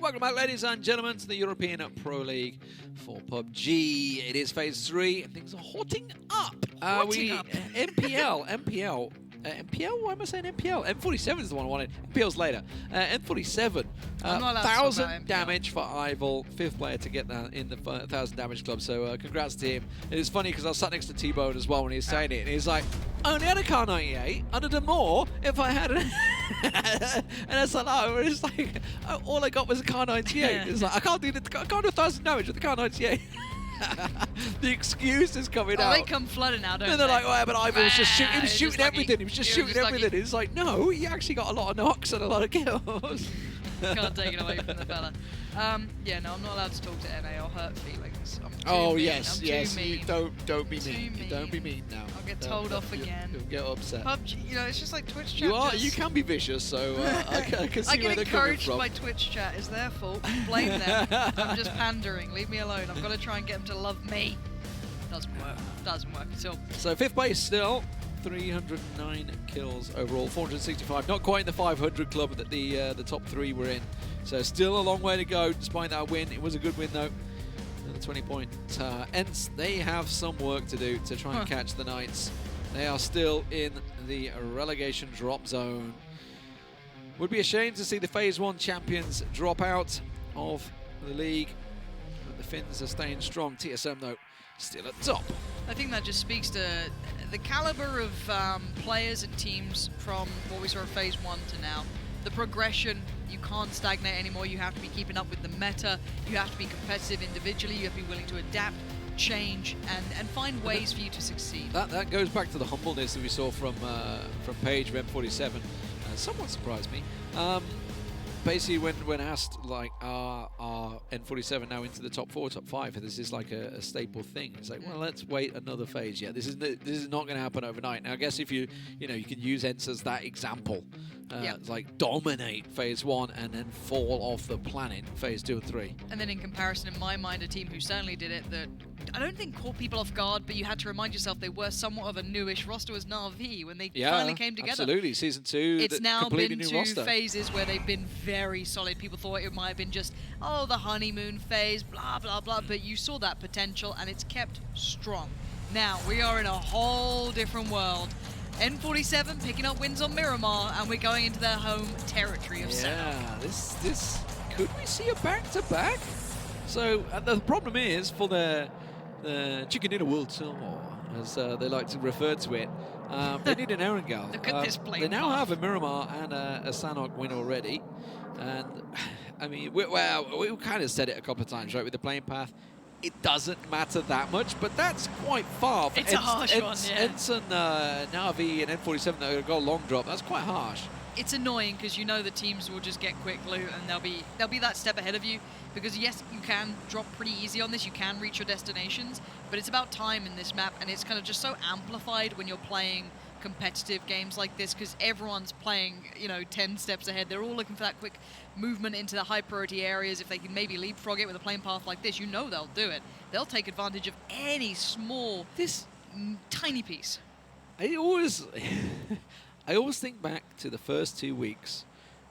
Welcome back, ladies and gentlemen, to the European Pro League for PUBG. It is Phase 3, and things are hotting up. MPL. MPL? Why am I saying MPL? M47 is the one I wanted. MPL's later. M47. 1,000 damage for Ival. 5th player to get that in the 1,000 damage club. So congrats to him. It is funny because I was sat next to T-Bone as well when he was saying it. And he's like, I only had a car 98. I'd have done more if I had an and it's like, oh, it's like, all I got was a car 98. It's like, I can't do 1,000 damage with the car 98. The excuse is coming out. They come flooding out, don't and they're like, oh, but Ival was just shooting. He was shooting everything. He was just shooting everything. It's like, no, he actually got a lot of knocks and a lot of kills. Can't take it away from the fella. Yeah, no, I'm not allowed to talk to NA or hurt feelings. Oh yes, yes. You don't be mean. Don't be mean now. I'll get told off again. You'll get upset. PUBG, you know, it's just like Twitch chat. You can be vicious, so I can see where they're coming from. I get encouraged by Twitch chat. It's their fault. Blame them. I'm just pandering. Leave me alone. I've got to try and get them to love me. Doesn't work. Doesn't work at all. So 5th place still. 309 kills overall, 465. Not quite in the 500 club that the top 3 were in. So still a long way to go despite that win. It was a good win though. And the 20-point ENCE, they have some work to do to try and catch the Knights. They are still in the relegation drop zone. Would be a shame to see the Phase 1 champions drop out of the league. But the Finns are staying strong. TSM though, still at top. I think that just speaks to the caliber of players and teams from what we saw in Phase 1 to now. The progression, you can't stagnate anymore. You have to be keeping up with the meta. You have to be competitive individually. You have to be willing to adapt, change, and find ways for you to succeed. That goes back to the humbleness that we saw from Paige of M47. Somewhat surprised me. Basically, when asked, like, are N47 now into the top 4, top 5, and this is like a staple thing. It's like, well, let's wait another phase. Yeah, this is not going to happen overnight. Now, I guess if you can use ENCE as that example, like dominate Phase 1 and then fall off the planet Phase 2 and 3. And then in comparison, in my mind, a team who certainly did it that I don't think caught people off guard, but you had to remind yourself they were somewhat of a newish roster was Na'Vi when they finally came together. Absolutely, Season 2, it's now been new 2 roster. phases where they've been very solid. People thought it might have been just, oh, the honeymoon phase, blah, blah, blah, but you saw that potential and it's kept strong. Now, we are in a whole different world. N47 picking up wins on Miramar, and we're going into their home territory of Sanhok. Yeah, this could we see a back-to-back? So the problem is for the Chicken Dinner World Tour, as they like to refer to it, they need an Erangel. Look at this plane. They now have a Miramar and a Sanhok win already, and I mean, we kind of said it a couple of times, right, with the playing path. It doesn't matter that much, but that's quite far. For it's a harsh one, yeah. ENCE and Na'Vi and N47 that have got a long drop. That's quite harsh. It's annoying because you know the teams will just get quick loot and they'll be that step ahead of you. Because yes, you can drop pretty easy on this. You can reach your destinations, but it's about time in this map, and it's kind of just so amplified when you're playing competitive games like this because everyone's playing, 10 steps ahead. They're all looking for that quick movement into the high priority areas. If they can maybe leapfrog it with a plane path like this, they'll do it. They'll take advantage of any small, tiny piece. I always think back to the first 2 weeks,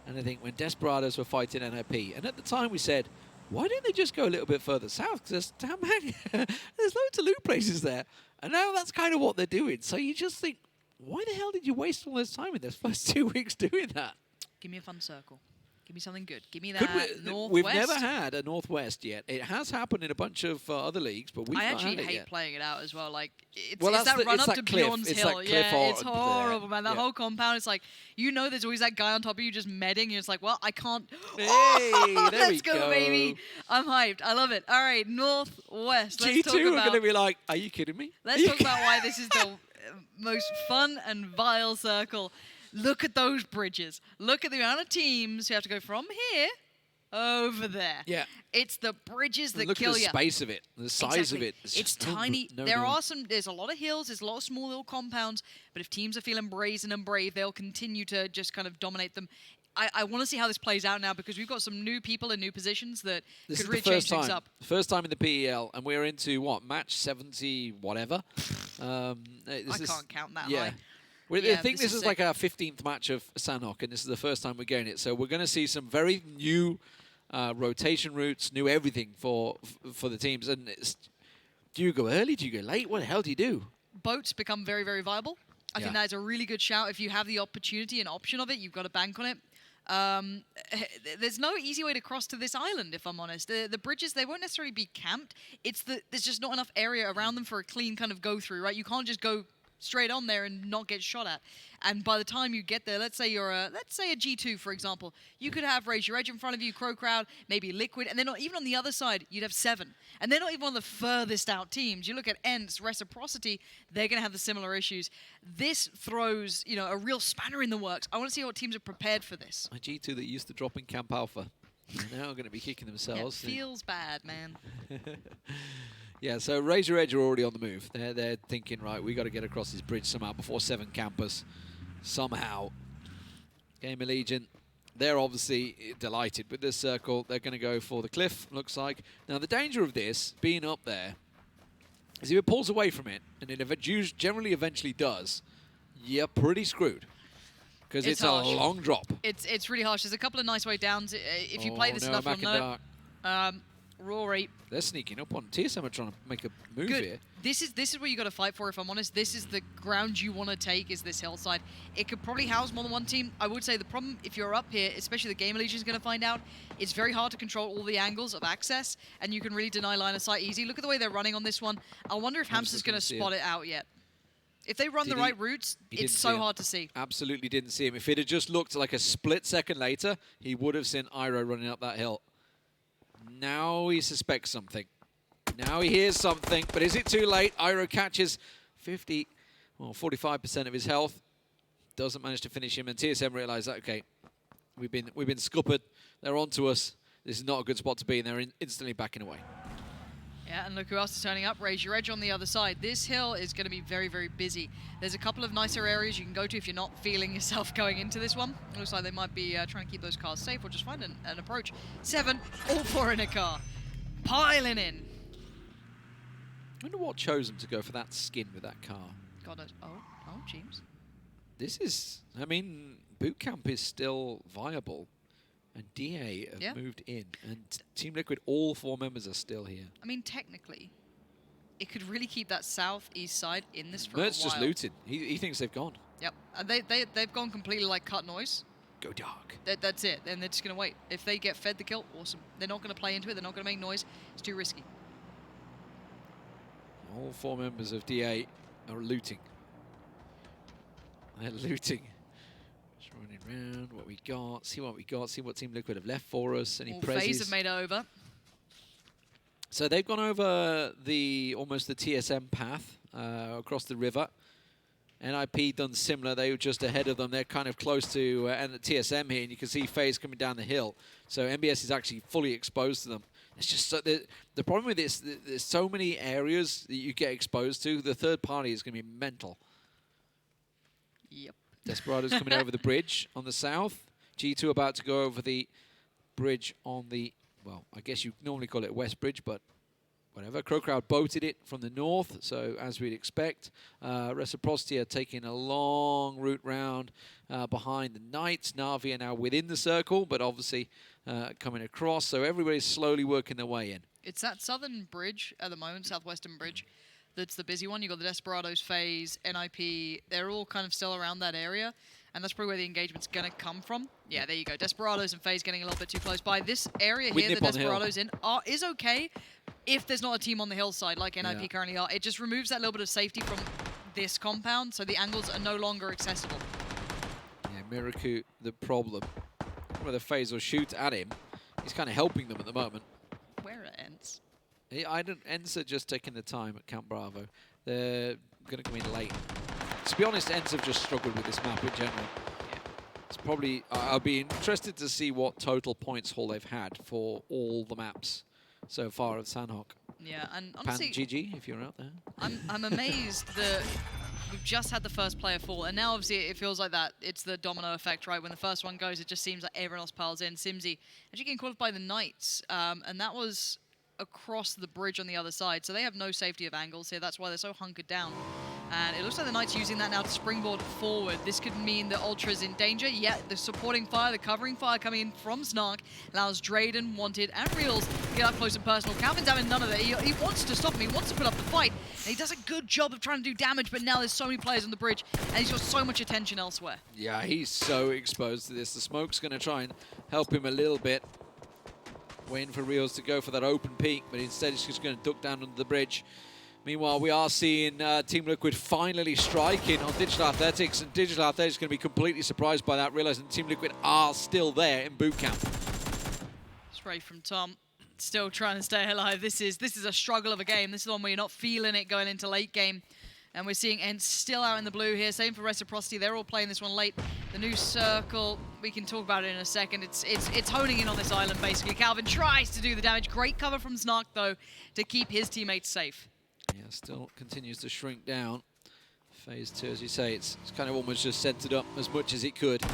and I think when Desperados were fighting NIP, and at the time we said, why didn't they just go a little bit further south? Because there's loads of loot places there. And now that's kind of what they're doing. So you just think, why the hell did you waste all this time in this first 2 weeks doing that? Give me a fun circle. Give me something good. Give me that Northwest. We've never had a Northwest yet. It has happened in a bunch of other leagues, but we've not had it yet. I actually hate playing it out as well. Like, it's that run up to cliff. Bjorn's Hill. Yeah, it's horrible, man. That whole compound, it's like, there's always that guy on top of you just medding, and it's like, well, I can't. Hey, let's go, baby. I'm hyped. I love it. All right, Northwest. G2 are going to be like, are you kidding me? Let's talk about why this is the most fun and vile circle. Look at those bridges. Look at the amount of teams who have to go from here over there. Yeah. It's the bridges that kill you. Look at the space of it, the size of it. It's tiny. There's a lot of hills, there's a lot of small little compounds, but if teams are feeling brazen and brave, they'll continue to just kind of dominate them. I want to see how this plays out now because we've got some new people in new positions that could really change things up. First time in the PEL, and we're into, what, match 70 whatever? I can't count that high. I think this is like our 15th match of Sanhok, and this is the first time we're getting it. So we're going to see some very new rotation routes, knew everything for the teams. And do you go early? Do you go late? What the hell do you do? Boats become very, very viable. I think that is a really good shout. If you have the opportunity and option of it, you've got to bank on it. There's no easy way to cross to this island, if I'm honest. The bridges, they won't necessarily be camped. There's just not enough area around them for a clean kind of go through, right? You can't just go straight on there and not get shot at. And by the time you get there, let's say you're a G2, for example, you could have Raise Your Edge in front of you, CrowCrowd, maybe Liquid, and then even on the other side, you'd have 7. And they're not even one of the furthest out teams. You look at ENCE, Reciprocity, they're going to have the similar issues. This throws, a real spanner in the works. I want to see what teams are prepared for this. A G2 that used to drop in Camp Alpha. They're now going to be kicking themselves. Yeah, it feels bad, man. Yeah, so Raise Your Edge are already on the move. They're thinking, right, we got to get across this bridge somehow before 7 campers. Somehow. GamerLegion, they're obviously delighted with this circle. They're going to go for the cliff, looks like. Now, the danger of this, being up there, is if it pulls away from it, and it generally eventually does, you're pretty screwed. Because it's a long drop. It's really harsh. There's a couple of nice way downs. If you play this enough, you'll know. Rory. They're sneaking up on TSM are trying to make a move here. This is what you got to fight for, if I'm honest. This is the ground you want to take, is this hillside. It could probably house more than one team. I would say the problem, if you're up here, especially the GamerLegion is going to find out, it's very hard to control all the angles of access, and you can really deny line of sight easy. Look at the way they're running on this one. I wonder if Hamster's going to spot it out yet. If they run the right routes, it's so hard to see. Absolutely didn't see him. If it had just looked like a split second later, he would have seen Iroh running up that hill. Now he suspects something. Now he hears something, but is it too late? Iroh catches 45% of his health. Doesn't manage to finish him, and TSM realise that, okay, we've been scuppered. They're onto us. This is not a good spot to be, and they're instantly backing away. Yeah, and look who else is turning up. Raise Your Edge on the other side. This hill is going to be very, very busy. There's a couple of nicer areas you can go to if you're not feeling yourself going into this one. It looks like they might be trying to keep those cars safe or just find an approach. 7, all 4 in a car. Piling in. I wonder what chose them to go for that skin with that car. God, oh, James. This is, I mean, boot camp is still viable. And DA have moved in. And Team Liquid, all 4 members are still here. I mean, technically, it could really keep that southeast side in this for a while. Mert's just looted. He thinks they've gone. Yep. And they've gone completely like cut noise. Go dark. That's it. And they're just going to wait. If they get fed the kill, awesome. They're not going to play into it. They're not going to make noise. It's too risky. All 4 members of DA are looting. They're looting. Just running around, what we got, see what Team Liquid have left for us. Any FaZe have made it over. So they've gone over almost the TSM path across the river. NIP done similar. They were just ahead of them. They're kind of close to and the TSM here, and you can see FaZe coming down the hill. So MBS is actually fully exposed to them. It's just the problem with this. There's so many areas that you get exposed to. The third party is going to be mental. Yep. Desperado's coming over the bridge on the south. G2 about to go over the bridge on the, well, I guess you normally call it West Bridge, but whatever. CrowCrowd boated it from the north, so as we'd expect. Reciprocity are taking a long route round behind the Knights. Na'Vi are now within the circle, but obviously coming across, so everybody's slowly working their way in. It's that southern bridge at the moment, southwestern bridge, that's the busy one. You've got the Desperados, FaZe, NIP. They're all kind of still around that area, and that's probably where the engagement's going to come from. Yeah, there you go. Desperados and FaZe getting a little bit too close by. This area here, the Desperados in, is okay if there's not a team on the hillside like NIP currently are. It just removes that little bit of safety from this compound, so the angles are no longer accessible. Yeah, Miraku, the problem. Whether FaZe will shoot at him, he's kind of helping them at the moment. Where are ENCE? ENCE are just taking the time at Camp Bravo. They're going to come in late. To be honest, ENCE have just struggled with this map in general. Yeah. It's probably, I'll be interested to see what total points haul they've had for all the maps so far of Sanhok. Yeah, and honestly, Pan GG, if you're out there. I'm amazed that we've just had the first player fall, and now obviously it feels like that. It's the domino effect, right? When the first one goes, it just seems like everyone else piles in. SIMSY actually getting caught by the Knights, and that was across the bridge on the other side, so they have no safety of angles here. That's why they're so hunkered down. And it looks like the Knights using that now to springboard forward. This could mean that Ultra's in danger. Yeah, the supporting fire, the covering fire coming in from Sanhok allows Drayden, Wanted, and Reels to get up close and personal. Calvin's having none of it. He wants to stop him. He wants to put up the fight. And he does a good job of trying to do damage, but now there's so many players on the bridge, and he's got so much attention elsewhere. Yeah, he's so exposed to this. The smoke's going to try and help him a little bit. Waiting for Reels to go for that open peak, but instead he's just going to duck down under the bridge. Meanwhile, we are seeing Team Liquid finally striking on Digital Athletics, and Digital Athletics is going to be completely surprised by that, realizing Team Liquid are still there in boot camp. Spray from Tom, still trying to stay alive. This is a struggle of a game. This is the one where you're not feeling it going into late game. And we're seeing ENCE still out in the blue here. Same for Reciprocity. They're all playing this one late. The new circle, we can talk about it in a second. It's honing in on this island, basically. Calvin tries to do the damage. Great cover from Sanhok, though, to keep his teammates safe. Yeah, still continues to shrink down. Phase 2, as you say, it's kind of almost just centered up as much as it could. So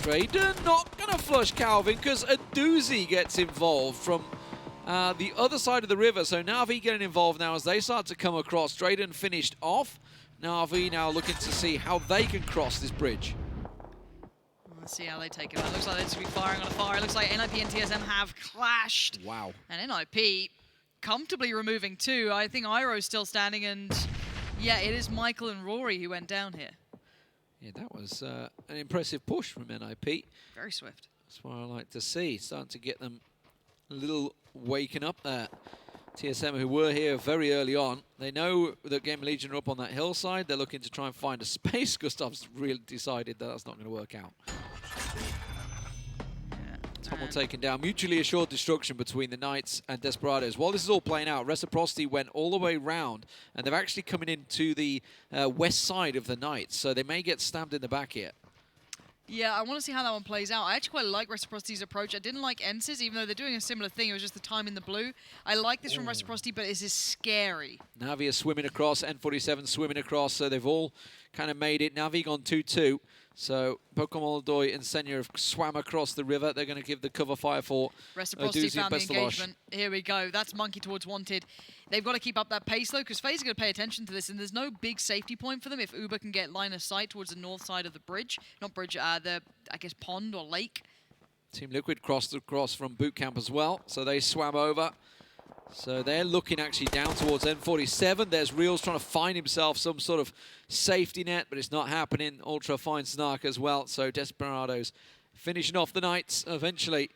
Drayden not going to flush Calvin because a doozy gets involved from the other side of the river. So Na'Vi getting involved now as they start to come across. Drayden finished off. Na'Vi now looking to see how they can cross this bridge. Let's see how they take it. It looks like they're just be firing on a fire. It looks like NIP and TSM have clashed. Wow. And NIP comfortably removing two. I think Iroh's still standing, and yeah, it is Michael and Rory who went down here. Yeah, that was an impressive push from NIP. Very swift. That's what I like to see. Starting to get them a little waking up there. TSM, who were here very early on, they know that GamerLegion are up on that hillside. They're looking to try and find a space. Gustav's really decided that that's not going to work out. TomiL taken down. Mutually assured destruction between the Knights and Desperados. While this is all playing out, Reciprocity went all the way round, and they're actually coming into the west side of the Knights, so they may get stabbed in the back here. Yeah, I want to see how that one plays out. I actually quite like Reciprocity's approach. I didn't like ENCE's, even though they're doing a similar thing. It was just the time in the blue. I like this from Reciprocity, but this is scary. Na'Vi is swimming across, N47 swimming across, so they've all kind of made it. Na'Vi gone 2-2. So Pokemon Doy and Senya have swam across the river. They're going to give the cover fire for Reciprocity found the engagement. Here we go. That's Monkey towards Wanted. They've got to keep up that pace, though, because FaZe are going to pay attention to this, and there's no big safety point for them if ubah can get line of sight towards the north side of the bridge. Not bridge, the, I guess, pond or lake. Team Liquid crossed across from boot camp as well, so they swam over. So they're looking actually down towards N47. There's Reels trying to find himself some sort of safety net, but it's not happening. Ultra finds Snark as well. So Desperados finishing off the Knights eventually.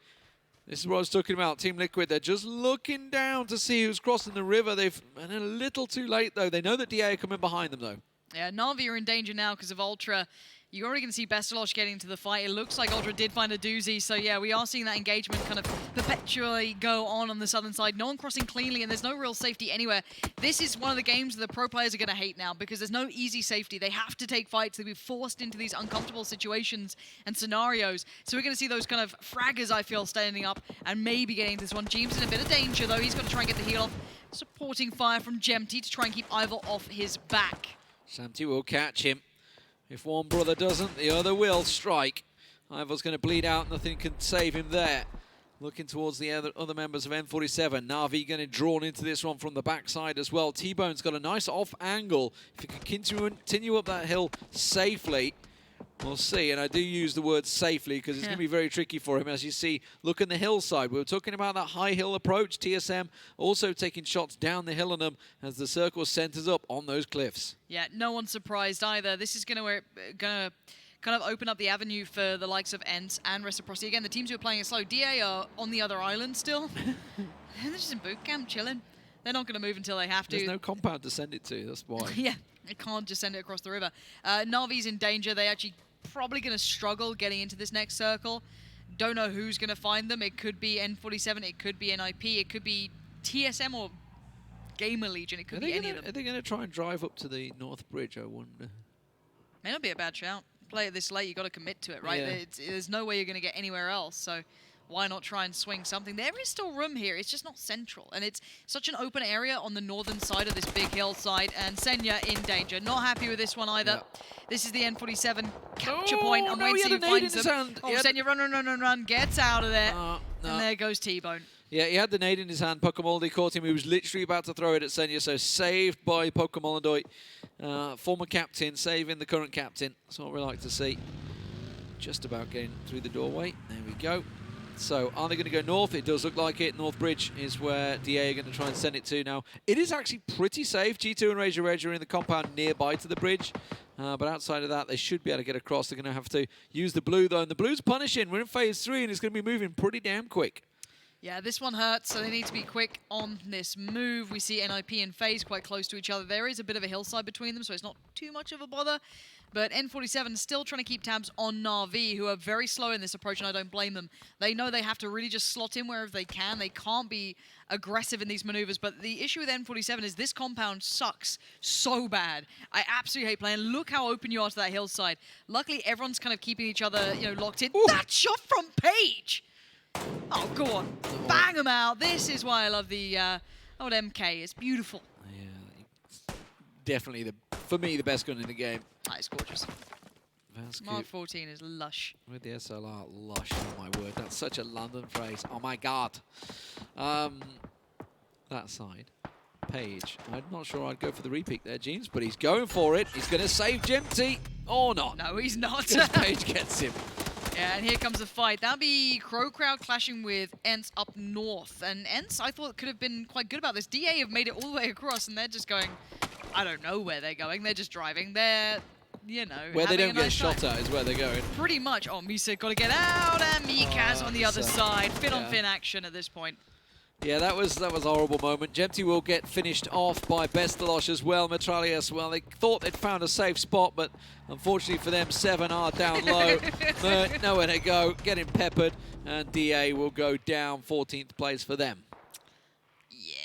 This is what I was talking about. Team Liquid, they're just looking down to see who's crossing the river. They've been a little too late, though. They know that DA are coming behind them, though. Yeah, Na'Vi are in danger now because of Ultra. You're already going to see bestlOG getting into the fight. It looks like Ultra did find a doozy. So, yeah, we are seeing that engagement kind of perpetually go on the southern side. No one crossing cleanly, and there's no real safety anywhere. This is one of the games that the pro players are going to hate now because there's no easy safety. They have to take fights. They'll be forced into these uncomfortable situations and scenarios. So we're going to see those kind of fraggers, I feel, standing up and maybe getting into this one. Jeems in a bit of danger, though. He's got to try and get the heal off. Supporting fire from Gemty to try and keep Ivor off his back. Samty will catch him. If one brother doesn't, the other will strike. Ivor's going to bleed out. Nothing can save him there. Looking towards the other members of N47. Na'Vi getting drawn into this one from the backside as well. T-Bone's got a nice off angle. If he can continue up that hill safely, we'll see. And I do use the word safely because it's going to be very tricky for him. As you see, look in the hillside. We were talking about that high hill approach. TSM also taking shots down the hill on them as the circle centers up on those cliffs. Yeah, no one's surprised either. This is going to kind of open up the avenue for the likes of ENCE and Reciprocity. Again, the teams who are playing it slow. DA are on the other island still. They're just in boot camp chilling. They're not going to move until they have to. There's no compound to send it to, that's why. Yeah, they can't just send it across the river. Na'Vi's in danger. They actually probably going to struggle getting into this next circle. Don't know who's going to find them. It could be N47, it could be NIP, it could be TSM or GamerLegion. It could be any of them. Are they going to try and drive up to the North Bridge, I wonder? May not be a bad shout. Play it this late, you got to commit to it, right? Yeah. There's no way you're going to get anywhere else, so why not try and swing something? There is still room here, it's just not central, and it's such an open area on the northern side of this big hillside, and Senya in danger. Not happy with this one either. Yeah. This is the N47 capture point, and wait till he finds them. Senya, run, gets out of there, and there goes T-Bone. Yeah, he had the nade in his hand. PokeMolody caught him. He was literally about to throw it at Senya, so saved by PokeMolody. Former captain, saving the current captain. That's what we like to see. Just about getting through the doorway. There we go. So, are they going to go north? It does look like it. North Bridge is where DA are going to try and send it to now. It is actually pretty safe. G2 and Razor Edge are in the compound nearby to the bridge. But outside of that, they should be able to get across. They're going to have to use the blue, though. And the blue's punishing. We're in phase 3, and it's going to be moving pretty damn quick. Yeah, this one hurts, so they need to be quick on this move. We see NIP and FaZe quite close to each other. There is a bit of a hillside between them, so it's not too much of a bother. But N47 is still trying to keep tabs on Na'Vi, who are very slow in this approach, and I don't blame them. They know they have to really just slot in wherever they can. They can't be aggressive in these maneuvers. But the issue with N47 is this compound sucks so bad. I absolutely hate playing. Look how open you are to that hillside. Luckily, everyone's kind of keeping each other, locked in. Ooh. That shot from Page! Oh, go on. Bang them out. This is why I love the old MK. It's beautiful. Yeah, definitely, for me, the best gun in the game. That is gorgeous. Mark 14 is lush. With the SLR, lush. Oh, my word. That's such a London phrase. Oh, my God. That side. Page. I'm not sure I'd go for the repeat there, James, but he's going for it. He's going to save Jempty. Or not. No, he's not. Page gets him. Yeah, and here comes the fight. That'll be CrowCrowd clashing with ENCE up north. And ENCE, I thought, could have been quite good about this. DA have made it all the way across, and they're just going... I don't know where they're going. They're just driving. They're, where they don't get shot at is where they're going. Pretty much. Oh, mxey got to get out, and miikaz on the other side. Fin-on-fin action at this point. Yeah, that was a horrible moment. Jempty will get finished off by BeautflDeath as well. Mitraleius, well, they thought they'd found a safe spot, but unfortunately for them, 7 are down low. Nowhere to go, getting peppered, and DA will go down 14th place for them. Yeah,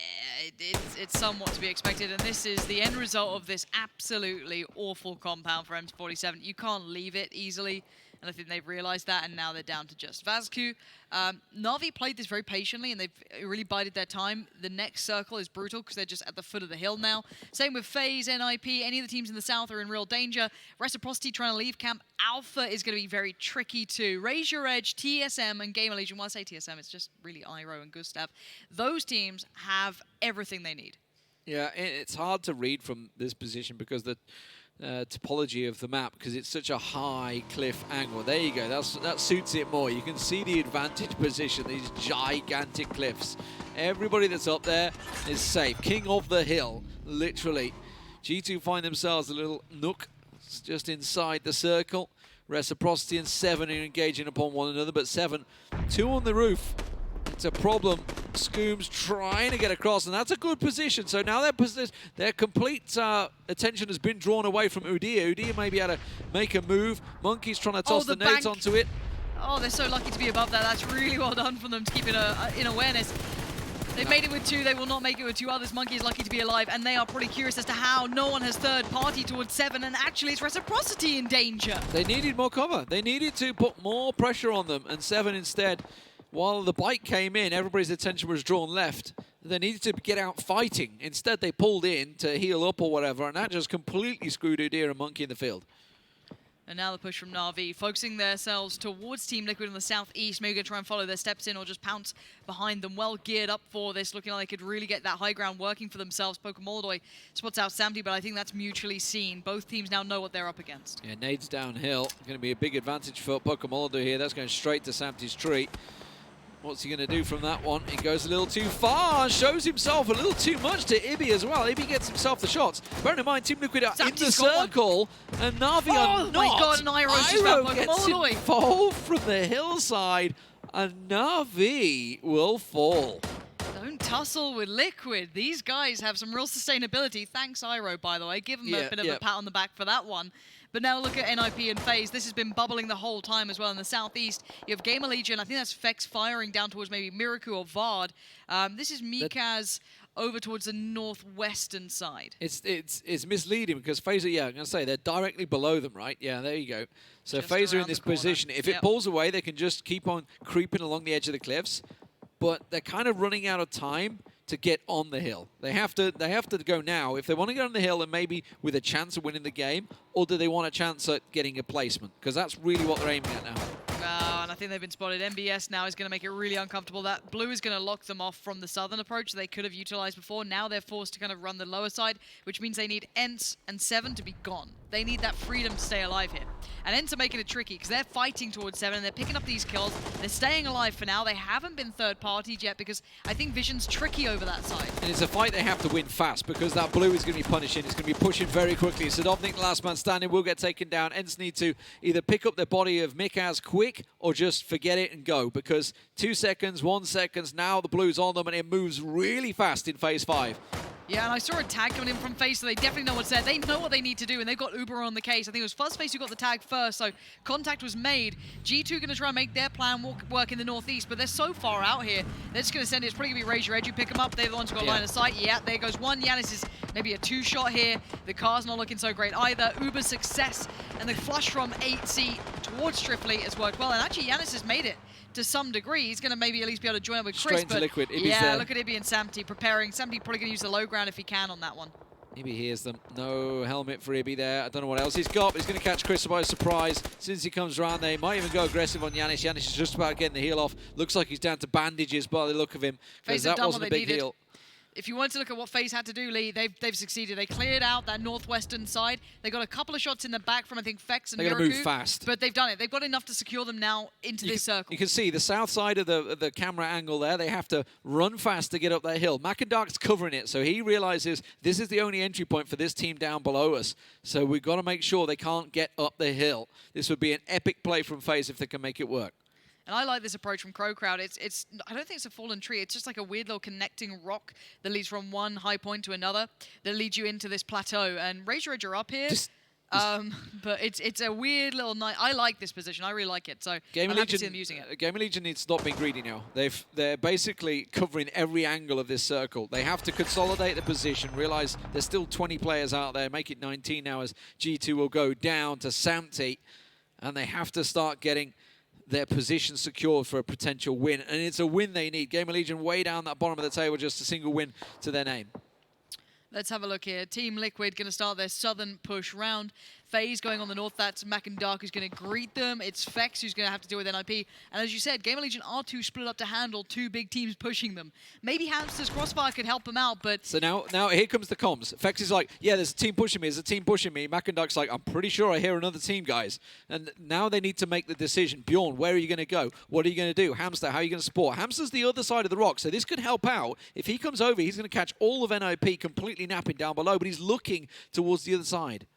it's somewhat to be expected, and this is the end result of this absolutely awful compound for M47. You can't leave it easily. And I think they've realized that, and now they're down to just Vazku. Na'Vi played this very patiently, and they've really bided their time. The next circle is brutal because they're just at the foot of the hill now. Same with FaZe, NIP. Any of the teams in the south are in real danger. Reciprocity trying to leave camp. Alpha is going to be very tricky too. Razor Edge, TSM, and GamerLegion. When I say TSM, it's just really Iroh and Gustav. Those teams have everything they need. Yeah, it's hard to read from this position because the topology of the map, because it's such a high cliff angle. There you go, that suits it more. You can see the advantage position, these gigantic cliffs. Everybody that's up there is safe. King of the hill, literally. G2 find themselves a little nook just inside the circle. Reciprocity and 7 are engaging upon one another, but 7, 2 on the roof. It's a problem. Scoom's trying to get across, and that's a good position. So now their complete attention has been drawn away from Udia. Udia may be able to make a move. Monkey's trying to toss the nades onto it. Oh, they're so lucky to be above that. That's really well done from them to keep it in awareness. They've made it with 2. They will not make it with 2 others. Monkey is lucky to be alive, and they are pretty curious as to how no one has third party towards 7, and actually it's Reciprocity in danger. They needed more cover. They needed to put more pressure on them, and 7 instead... While the bike came in, everybody's attention was drawn left. They needed to get out fighting. Instead, they pulled in to heal up or whatever, and that just completely screwed Udia and Monkey in the field. And now the push from Na'Vi, focusing themselves towards Team Liquid in the southeast. Maybe going to try and follow their steps in or just pounce behind them. Well geared up for this, looking like they could really get that high ground working for themselves. PokeMolody spots out Samty, but I think that's mutually seen. Both teams now know what they're up against. Yeah, nades downhill. Going to be a big advantage for PokeMolody here. That's going straight to Samty's tree. What's he going to do from that one? He goes a little too far, shows himself a little too much to Ibby as well. Ibby gets himself the shots. Bearing in mind, Team Liquid are in the circle, and Na'Vi are not. Oh my God, and Iroh gets involved from the hillside, and Na'Vi will fall. Don't tussle with Liquid. These guys have some real sustainability. Thanks, Iroh, by the way. Give them a bit of a pat on the back for that one. But now look at NIP and FaZe. This has been bubbling the whole time as well in the southeast. You have GamerLegion. I think that's Fex firing down towards maybe Miraku or Vard. This is miikaz over towards the northwestern side. It's misleading because FaZe, I'm going to say, they're directly below them, right? Yeah, there you go. So FaZe are in this position. If it pulls away, they can just keep on creeping along the edge of the cliffs. But they're kind of running out of time to get on the hill. They have to go now. If they want to get on the hill and maybe with a chance of winning the game, or do they want a chance at getting a placement? Because that's really what they're aiming at now. And I I think they've been spotted. MBS now is going to make it really uncomfortable. That blue is going to lock them off from the southern approach they could have utilized before. Now they're forced to kind of run the lower side, which means they need ENCE and 7 to be gone. They need that freedom to stay alive here. And ENCE are making it tricky because they're fighting towards 7 and they're picking up these kills. They're staying alive for now. They haven't been third-partied yet because I think Vision's tricky over that side. And it's a fight they have to win fast because that blue is going to be punishing. It's going to be pushing very quickly. Sadovnik, the last man standing, will get taken down. ENCE need to either pick up the body of miikaz quick or just forget it and go because 2 seconds, 1 second, now the blue's on them and it moves really fast in Phase 5. Yeah, and I saw a tag coming in from FaZe, so they definitely know what's there. They know what they need to do, and they've got ubah on the case. I think it was Fuzzface who got the tag first, so contact was made. G2 going to try and make their plan work in the northeast, but they're so far out here, they're just going to send it. It's probably going to be Raise Your Edge. You pick them up. They're the ones who got line of sight. Yeah, there goes one. Yannis is maybe a 2-shot here. The car's not looking so great either. ubah's success, and the flush from Aitzy towards TRYFFELI has worked well, and actually Yannis has made it to some degree. He's going to maybe at least be able to join up with Straight CrowCrowd. into Liquid. Yeah, look at Ibby and Samty preparing. Samty probably going to use the low ground if he can on that one. Ibby hears them. No helmet for Ibby there. I don't know what else he's got, but he's going to catch CrowCrowd by surprise. Since he comes around, they might even go aggressive on Yannis. Yannis is just about getting the heal off. Looks like he's down to bandages by the look of him, because that wasn't a big heal. If you wanted to look at what FaZe had to do, Lee, they've succeeded. They cleared out that northwestern side. They got a couple of shots in the back from, I think, Fex and They're going to move fast. But they've done it. They've got enough to secure them now into this circle. You can see the south side of the camera angle there. They have to run fast to get up that hill. mxey's covering it, so he realizes this is the only entry point for this team down below us. So we've got to make sure they can't get up the hill. This would be an epic play from FaZe if they can make it work. And I like this approach from CrowCrowd. I don't think it's a fallen tree. It's just like a weird little connecting rock that leads from one high point to another that leads you into this plateau. And Raise Your Edge are up here. But it's a weird little night. I like this position. I really like it. So I'm happy to see them using it. GamerLegion needs to stop being greedy now. They're basically covering every angle of this circle. They have to consolidate the position, realize there's still 20 players out there, make it 19 now as G2 will go down to Samty. And they have to start getting their position secured for a potential win. And it's a win they need. GamerLegion way down that bottom of the table, just a single win to their name. Let's have a look here. Team Liquid going to start their southern push round. FaZe going on the north. That's mxey who's going to greet them. It's Fex who's going to have to deal with NIP. And as you said, GamerLegion are too split up to handle 2 big teams pushing them. Maybe Hamster's Crossfire could help them out, but... So now here comes the comms. Fex is like, yeah, there's a team pushing me. There's a team pushing me. mxey's like, I'm pretty sure I hear another team, guys. And now they need to make the decision. Bjorn, where are you going to go? What are you going to do? Hamster, how are you going to support? Hamster's the other side of the rock, so this could help out. If he comes over, he's going to catch all of NIP completely napping down below, but he's looking towards the other side.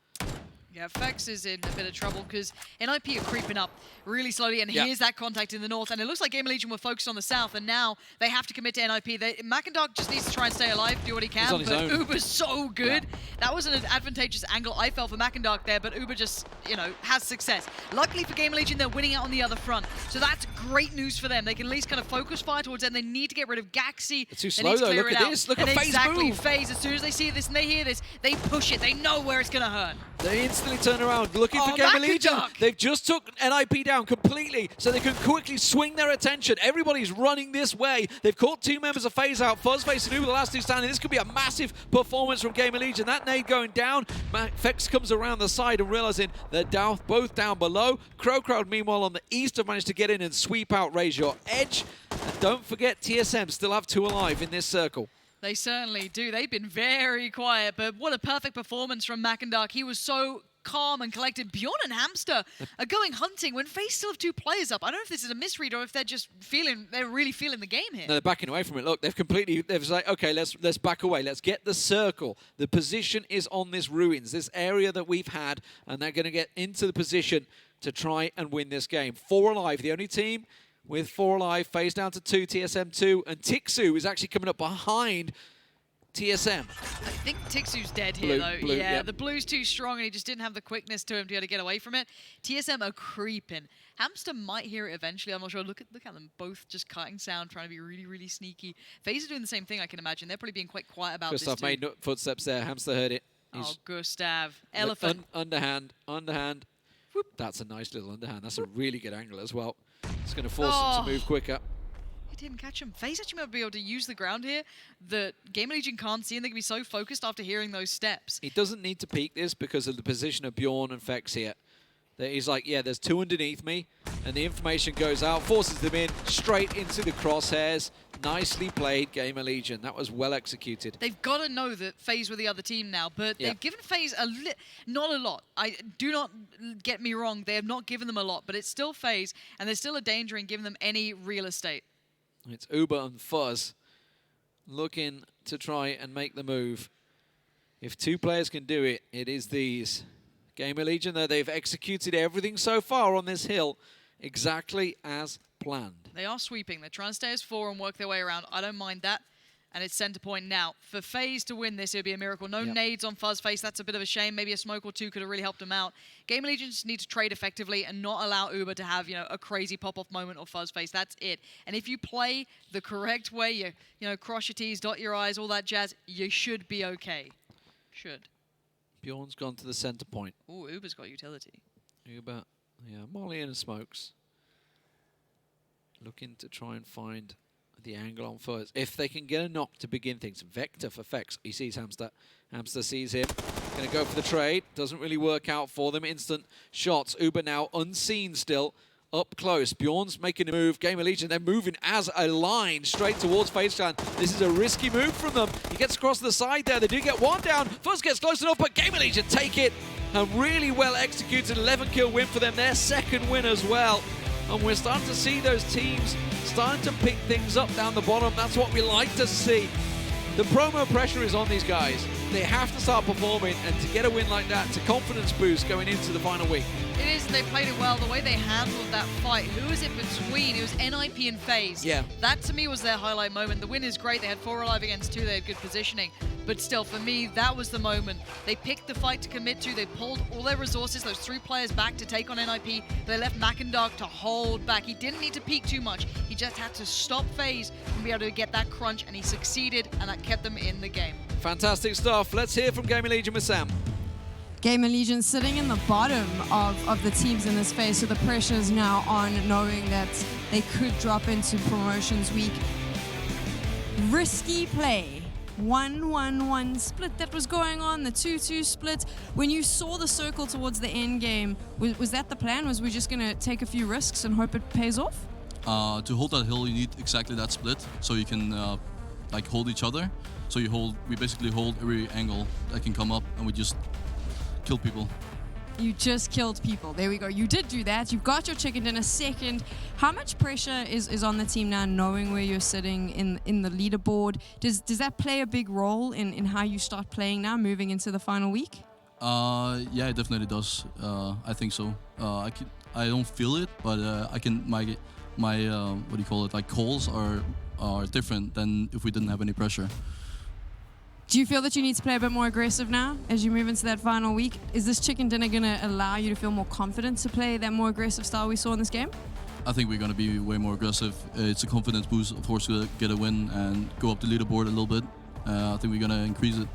Yeah, Fex is in a bit of trouble because NIP are creeping up really slowly, and here's that contact in the north, and it looks like GamerLegion were focused on the south, and now they have to commit to NIP. mxey just needs to try and stay alive, do what he can, but ubah's so good. Yeah. That was an advantageous angle I felt for mxey there, but ubah just, has success. Luckily for GamerLegion, they're winning out on the other front, so that's great news for them. They can at least kind of focus fire towards them. They need to get rid of Gaxi. It's too slow, though. Look at this. Look at FaZe exactly, FaZe, as soon as they see this and they hear this, they push it. They know where it's going to hurt. They instantly turn around, looking for GamerLegion. They've just took NIP down completely, so they can quickly swing their attention. Everybody's running this way. They've caught 2 members of FaZe out. Fuzzface and ubah, the last 2 standing. This could be a massive performance from GamerLegion. That nade going down. Fex comes around the side and realizing they're both down below. CrowCrowd, meanwhile, on the east have managed to get in and sweep out Raise Your Edge. And don't forget, TSM still have 2 alive in this circle. They certainly do. They've been very quiet, but what a perfect performance from mxey. He was so calm and collected. Bjorn and Hamster are going hunting when FaZe still have 2 players up. I don't know if this is a misread or if they're just they're really feeling the game here. No, they're backing away from it. Look, they've like, okay, let's back away. Let's get the circle. The position is on this ruins, this area that we've had, and they're going to get into the position to try and win this game. 4 alive, the only team with 4 alive, FaZe down to 2, TSM 2, and Tiikzu is actually coming up behind TSM. I think Tiikzu's dead here, though. Yeah, the blue's too strong, and he just didn't have the quickness to him to be able to get away from it. TSM are creeping. Hamster might hear it eventually. I'm not sure. Look at them both just cutting sound, trying to be really, really sneaky. FaZe are doing the same thing, I can imagine. They're probably being quite quiet about Gustav this, too. made footsteps there. Hamster heard it. Oh, Gustav. Elephant. Underhand. Whoop. That's a nice little underhand. That's a really good angle as well. It's going to force him to move quicker. He didn't catch him. FaZe actually might be able to use the ground here that GamerLegion can't see, and they can be so focused after hearing those steps. He doesn't need to peek this because of the position of Bjorn and Fex here. that he's like, yeah, there's 2 underneath me, and the information goes out, forces them in, straight into the crosshairs. Nicely played, GamerLegion. That was well executed. They've got to know that FaZe were the other team now, but they've given FaZe not a lot. Do not get me wrong, they have not given them a lot, but it's still FaZe, and there's still a danger in giving them any real estate. It's ubah and Fuzz looking to try and make the move. If 2 players can do it, it is these. GamerLegion, though, they've executed everything so far on this hill exactly as planned. They are sweeping. They're trying to stay as 4 and work their way around. I don't mind that. And it's center point now. For FaZe to win this, it would be a miracle. No nades on Fuzzface. That's a bit of a shame. Maybe a smoke or 2 could have really helped them out. GamerLegion just need to trade effectively and not allow ubah to have, a crazy pop-off moment or Fuzzface. That's it. And if you play the correct way, you cross your T's, dot your I's, all that jazz, you should be okay. Should. Bjorn's gone to the center point. Ooh, ubah's got utility. ubah, yeah, Molly and smokes. Looking to try and find the angle on Fuzz. If they can get a knock to begin things. Vector for Fex. He sees Hamster. Hamster sees him. Going to go for the trade. Doesn't really work out for them. Instant shots. ubah now unseen still. Up close. Bjorn's making a move. GamerLegion, they're moving as a line straight towards FaZe Clan. This is a risky move from them. He gets across the side there. They do get 1 down. Fuzz gets close enough, but GamerLegion take it. A really well executed 11-kill win for them. Their 2nd win as well. And we're starting to see those teams starting to pick things up down the bottom. That's what we like to see. The promo pressure is on these guys. They have to start performing, and to get a win like that, it's a confidence boost going into the final week. It is, they played it well. The way they handled that fight, who was it between? It was NIP and FaZe. Yeah. That, to me, was their highlight moment. The win is great. They had 4 alive against 2. They had good positioning. But still, for me, that was the moment. They picked the fight to commit to. They pulled all their resources, those 3 players back to take on NIP. They left mxey to hold back. He didn't need to peek too much. He just had to stop FaZe and be able to get that crunch, and he succeeded, and that kept them in the game. Fantastic stuff. Let's hear from GamerLegion with Sam. GamerLegion sitting in the bottom of the teams in this phase, so the pressure is now on, knowing that they could drop into promotions week. Risky play. 1-1-1 split that was going on, the 2-2 split. When you saw the circle towards the end game, was that the plan? Was we just going to take a few risks and hope it pays off? To hold that hill, you need exactly that split, so you can hold each other. So we basically hold every angle that can come up, and we just kill people. You just killed people. There we go. You did do that. You've got your chicken dinner second. How much pressure is on the team now, knowing where you're sitting in the leaderboard? Does that play a big role in how you start playing now, moving into the final week? Yeah, it definitely does. I think so. I don't feel it, but my what do you call it? Like calls are different than if we didn't have any pressure. Do you feel that you need to play a bit more aggressive now as you move into that final week? Is this chicken dinner going to allow you to feel more confident to play that more aggressive style we saw in this game? I think we're going to be way more aggressive. It's a confidence boost, of course, to get a win and go up the leaderboard a little bit. I think we're going to increase it.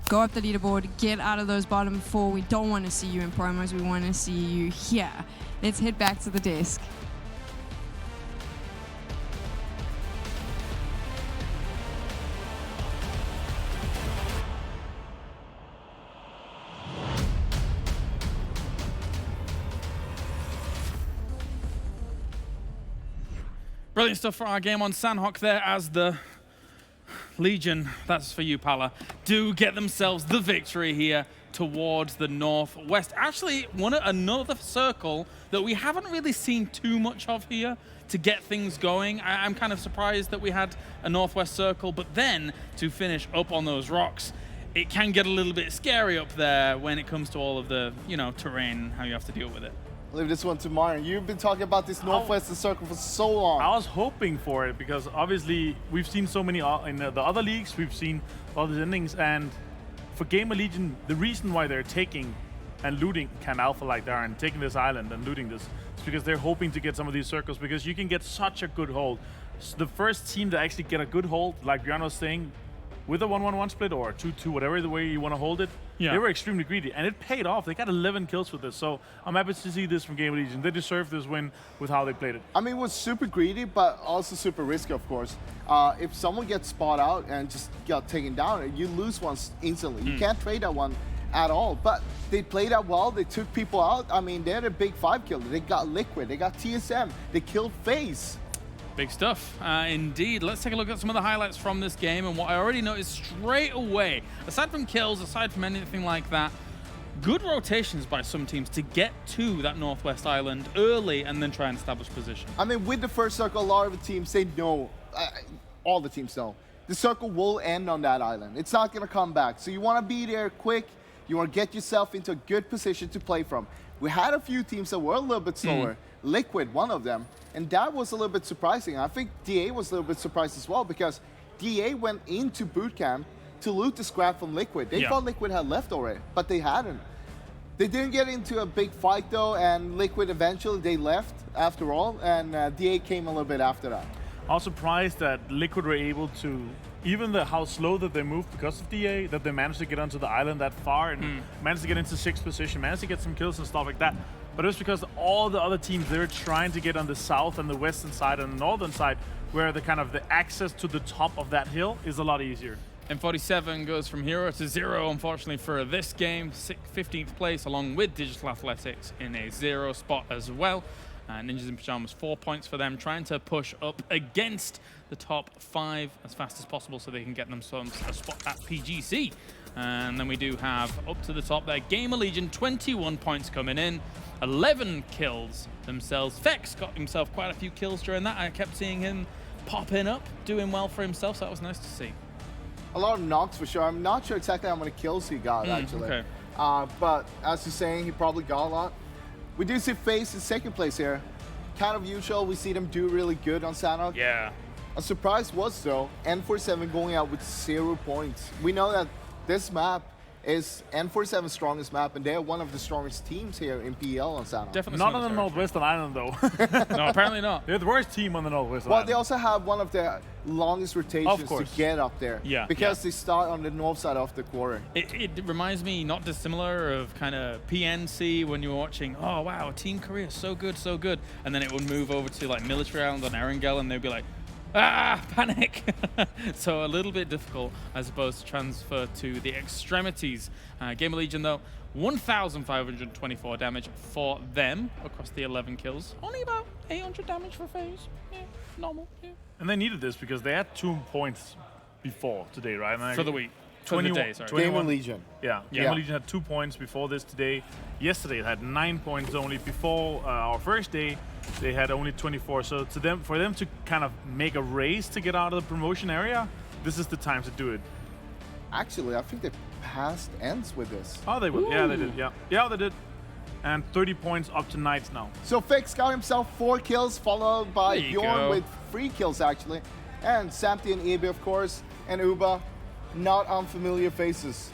Go up the leaderboard, get out of those bottom 4. We don't want to see you in promos. We want to see you here. Let's head back to the desk. Brilliant stuff for our game on Sanhok there, as the Legion, that's for you, Pala, do get themselves the victory here towards the northwest. Actually, another circle that we haven't really seen too much of here to get things going. I'm kind of surprised that we had a northwest circle, but then to finish up on those rocks, it can get a little bit scary up there when it comes to all of the, terrain, how you have to deal with it. I'll leave this one to Myron. You've been talking about this Northwestern Circle for so long. I was hoping for it because obviously we've seen so many in the other leagues, we've seen all these endings, and for GamerLegion, the reason why they're taking and looting Can Alpha like they are and taking this island and looting this is because they're hoping to get some of these circles, because you can get such a good hold. So the first team to actually get a good hold, like Bjorn was saying, with a 1-1-1 split or 2-2, whatever the way you want to hold it, they were extremely greedy, and it paid off. They got 11 kills with this, so I'm happy to see this from GamerLegion. They deserve this win with how they played it. I mean, it was super greedy, but also super risky, of course. If someone gets spot out and just got taken down, you lose one instantly. You can't trade that one at all. But they played out well. They took people out. I mean, they're the big 5 killer. They got Liquid. They got TSM. They killed FaZe. Big stuff, indeed. Let's take a look at some of the highlights from this game, and what I already noticed straight away, aside from kills, aside from anything like that, good rotations by some teams to get to that Northwest Island early and then try and establish position. I mean, with the first circle, a lot of the teams say no. All the teams know. The circle will end on that island. It's not going to come back. So you want to be there quick. You want to get yourself into a good position to play from. We had a few teams that were a little bit slower. Liquid, one of them. And that was a little bit surprising. I think DA was a little bit surprised as well because DA went into boot camp to loot the scrap from Liquid. They thought Liquid had left already, but they hadn't. They didn't get into a big fight though, and Liquid eventually, they left after all, and DA came a little bit after that. I was surprised that Liquid were able to, even how slow that they moved because of DA, that they managed to get onto the island that far and managed to get into 6th position, managed to get some kills and stuff like that. But it was because all the other teams, they were trying to get on the south and the western side and the northern side, where the kind of the access to the top of that hill is a lot easier. And 47 goes from 0 to 0, unfortunately, for this game. 15th place, along with Digital Athletics in a 0 spot as well. Ninjas in Pajamas, 4 points for them, trying to push up against the top 5 as fast as possible so they can get themselves a spot at PGC. And then we do have up to the top there, GamerLegion, 21 points coming in, 11 kills themselves. Vex got himself quite a few kills during that. I kept seeing him popping up, doing well for himself, so that was nice to see. A lot of knocks for sure. I'm not sure exactly how many kills he got, actually. Okay. But as you're saying, he probably got a lot. We do see FaZe in 2nd place here. Kind of usual, we see them do really good on Sanhok. Yeah. A surprise was, though, N47 going out with 0 points. We know that this map is N47's strongest map, and they're one of the strongest teams here in PEL on Sanhok. Definitely not on the Northwestern Island, though. No, apparently not. They're the worst team on the Northwestern Island. Well, they also have one of the longest rotations to get up there. Yeah. Because they start on the north side of the quarter. It reminds me not dissimilar of kind of PNC when you were watching, oh wow, Team Korea, so good, so good. And then it would move over to like Military Island on Erangel and they'd be like, ah, panic. So a little bit difficult, I suppose, to transfer to the extremities. GamerLegion, though, 1,524 damage for them across the 11 kills. Only about 800 damage for FaZe. Yeah, normal. Yeah. And they needed this because they had 2 points before today, right? And for the week. 21, sorry. GamerLegion. Yeah, GamerLegion had 2 points before this today. Yesterday it had 9 points only. Before our first day, they had only 24. So for them to kind of make a race to get out of the promotion area, this is the time to do it. Actually, I think they passed ENCE with this. Oh, they will. Yeah, they did. Yeah, they did. And 30 points up to Knights now. So Fix got himself 4 kills, followed by Bjorn with 3 kills, actually. And Samty and EB, of course, and Ubah. Not unfamiliar faces.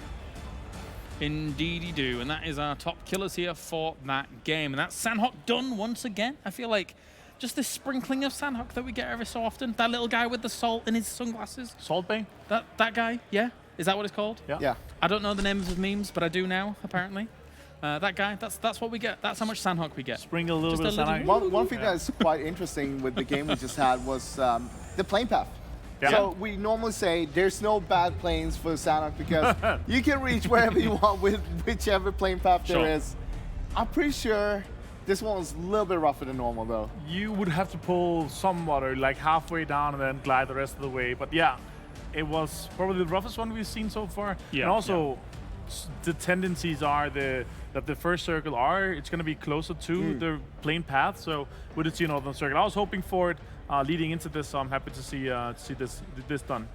Indeedy do, and that is our top killers here for that game. And that's Sanhok done once again. I feel like just this sprinkling of Sanhok that we get every so often. That little guy with the salt in his sunglasses. Salt Bay? That guy, yeah? Is that what it's called? Yeah. I don't know the names of memes, but I do now, apparently. That guy, that's what we get. That's how much Sanhok we get. Sprinkle a little bit of Sanhok. One thing that's quite interesting with the game we just had was the plane path. Yeah. So we normally say there's no bad planes for Sanhok because you can reach wherever you want with whichever plane path there is. I'm pretty sure this one was a little bit rougher than normal though. You would have to pull somewhat or like halfway down and then glide the rest of the way. But yeah, it was probably the roughest one we've seen so far. Yeah. And also the tendencies are that the first circle it's going to be closer to the plane path. So we did see another circle. I was hoping for it. Leading into this, so I'm happy to see this done.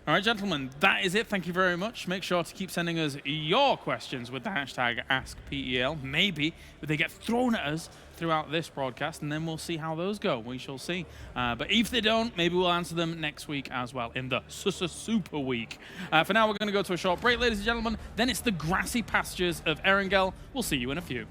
All right, gentlemen, that is it. Thank you very much. Make sure to keep sending us your questions with the hashtag AskPEL. Maybe they get thrown at us throughout this broadcast, and then we'll see how those go. We shall see. But if they don't, maybe we'll answer them next week as well in the Super Week. For now, we're going to go to a short break, ladies and gentlemen. Then it's the grassy pastures of Erangel. We'll see you in a few.